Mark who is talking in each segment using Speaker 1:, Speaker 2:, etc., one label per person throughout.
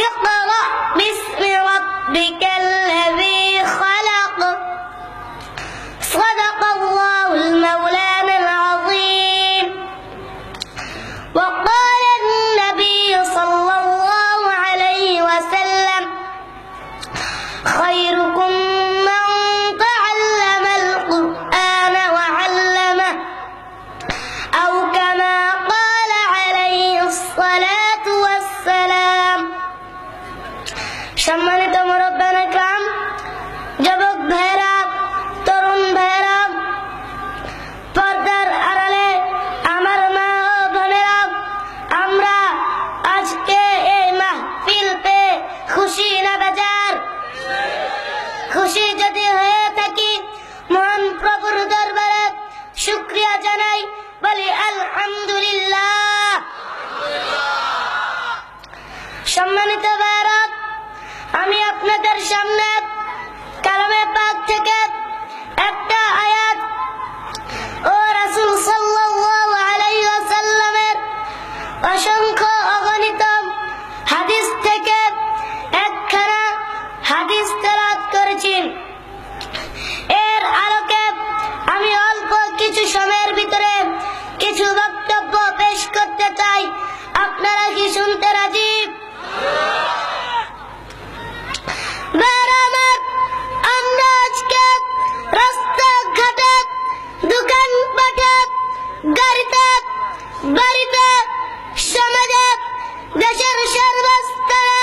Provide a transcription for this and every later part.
Speaker 1: اقرأ باسم ربك الذي خلق صدق الله المولانا العظيم وقال النبي صلى الله عليه وسلم خيركم من تعلم القرآن وعلمه أو كما قال عليه الصلاة والسلام সম্মানিত মুরব্বিয়ানে کرام যুবক ভাইরা তরুণ ভাইরা পর্দার আড়ালে আমার মা ও বোনেরা আমরা আজকে এই মাহফিল পেয়ে খুশি না বেজার খুশি যদি হয়ে থাকি মহান প্রভুর দরবারে শুকরিয়া জানাই বলি আলহামদুলিল্লাহ সম্মানিত ভাইরা আমি আপনাদের সামনে কালামে পাক থেকে একটা আয়াত ও রাসূল সাল্লাল্লাহু আলাইহি ওয়াসাল্লামের অসংখ্য অগণিত হাদিস থেকে একখানা হাদিস তেলাওয়াত করেছি এর আলোকে আমি অল্প কিছু সময়ের ভিতরে কিছু বক্তব্য পেশ করতে চাই আপনারা কি শুনতে রাজি আমরা আজকে রাস্তাঘাটে দোকানপাটে গাড়িতে বাড়িতে সমাজে দেশের সর্বস্তরে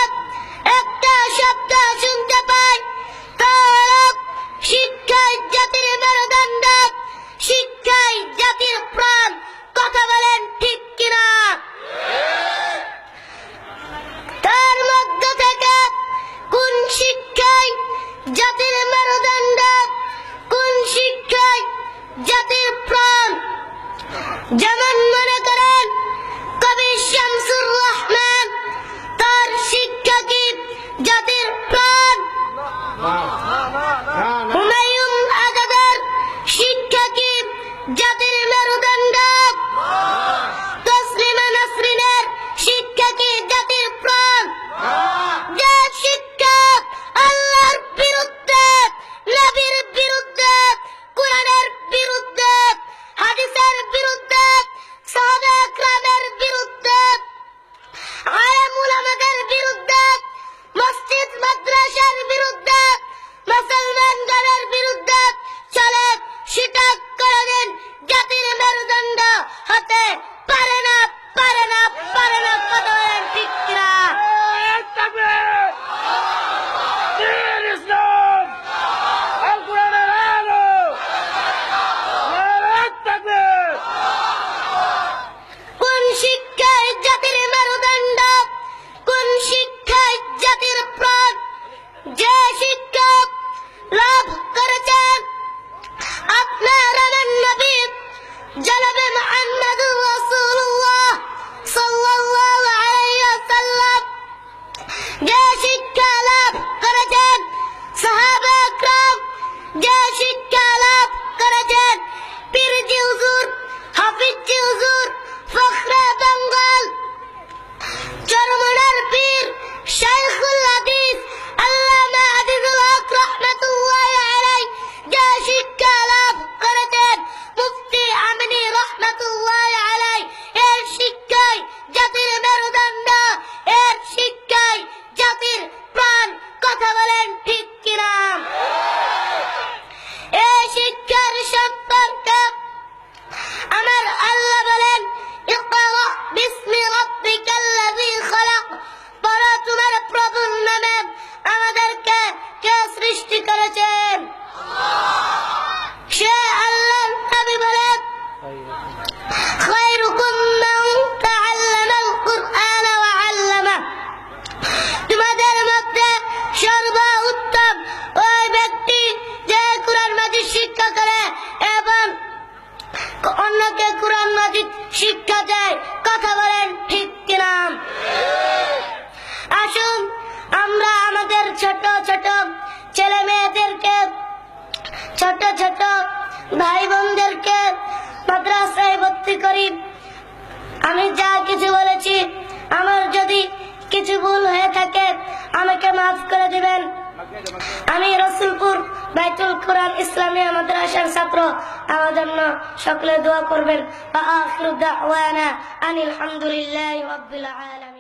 Speaker 1: একটা শব্দ শুনতে পাই তা হলো শিক্ষাই জাতির মেরুদণ্ড শিক্ষাই জাতির প্রাণ কথা বলেন ঠিক কিনা তার মধ্য থেকে কোন শিক্ষাই জাতির মেরুদণ্ড কোন শিক্ষাই জাতির প্রাণ যেমন মনে করেন কবি শামসুর রহমান তার শিক্ষা কি জাতির প্রাণ হুমায়ুন আজাদের শিক্ষা কি জাতির মেরুদণ্ড তসলিমা নাসরিনের শিক্ষা কি জাতির প্রাণ যে শিক্ষা আল্লাহর বিরুদ্ধে নবীর বিরুদ্ধে কোরআনের বিরুদ্ধে হাদিসের বিরুদ্ধে সাহাবা একরামের বিরুদ্ধে আলেম উলামাদের বিরুদ্ধে মসজিদ মাদ্রাসার বিরুদ্ধে মুসলমানদের বিরুদ্ধে চলে সেটা কোনদিন জাতির মেরুদণ্ড হতে পারে না পারে না পারে না কথা বলেন ঠিক কিনা কোন শিক্ষায় জাতির মেরুদণ্ড কোন শিক্ষায় জাতির প্রাণ যে শিক্ষা লাভ করেছেন আপনার নবী জনাবে মুহাম্মদুর রাসূলুল্লাহ সাল্লাল্লাহু আলাইহি ওয়াসাল্লাম যে শিক্ষা লাভ করেছেন সাহাবা একরাম যে শিক্ষা লাভ করেছেন পীরজি হুজুর হাফিজজি হুজুর ফখরে বেঙ্গল চরমনার পীর শাইখুল হাদিস আল্লামা আজিজুল হক রাহমাতুল্লাহি আলাইহি যে শিক্ষা লাভ করেছেন মুফতি আমিনী রাহমাতুল্লাহি আলাইহি এর শিক্ষায় জাতির মেরুদণ্ড এর শিক্ষায় জাতির প্রাণ কথা বলেন ঠিক কিনা এই শিক্ষার সম্পর্কে আমার আল্লাহ বলেন ইকরা বিসমি রাব্বিকাল্লাযী খালাক পড়ো তোমার প্রভুর নামে আমাদেরকে কে সৃষ্টি করেছেন সে আল্লাহ নবী বলেন খায়রুকুম মান তাআল্লামাল কুরআন ওয়া আল্লামাহ তোমাদের মধ্যে সর্বোত্তম ওই ব্যক্তি যে কুরআন মাজিদ শিক্ষা করে এবং অন্যকে কুরআন মাজিদ শিক্ষা দেয় কথা বলেন ঠিক কিনা আসুন আমরা আমাদের ছোট ছোট ছেলে মেয়েদেরকে ছোট ছোট ভাই বোনদেরকে মাদ্রাসায় ভর্তি করি। আমি যা কিছু বলেছি আমার যদি কিছু ভুল হয়ে থাকে আমাকে মাফ করে দিবেন। আমি রসুলপুর বাইতুল কুরআন ইসলামিয়া মাদ্রাসার ছাত্র, আমার জন্য সকলে দোয়া করবেন। ওয়া আখিরু দাওয়ানা আনিল হামদুলিল্লাহি রাব্বিল আলামিন।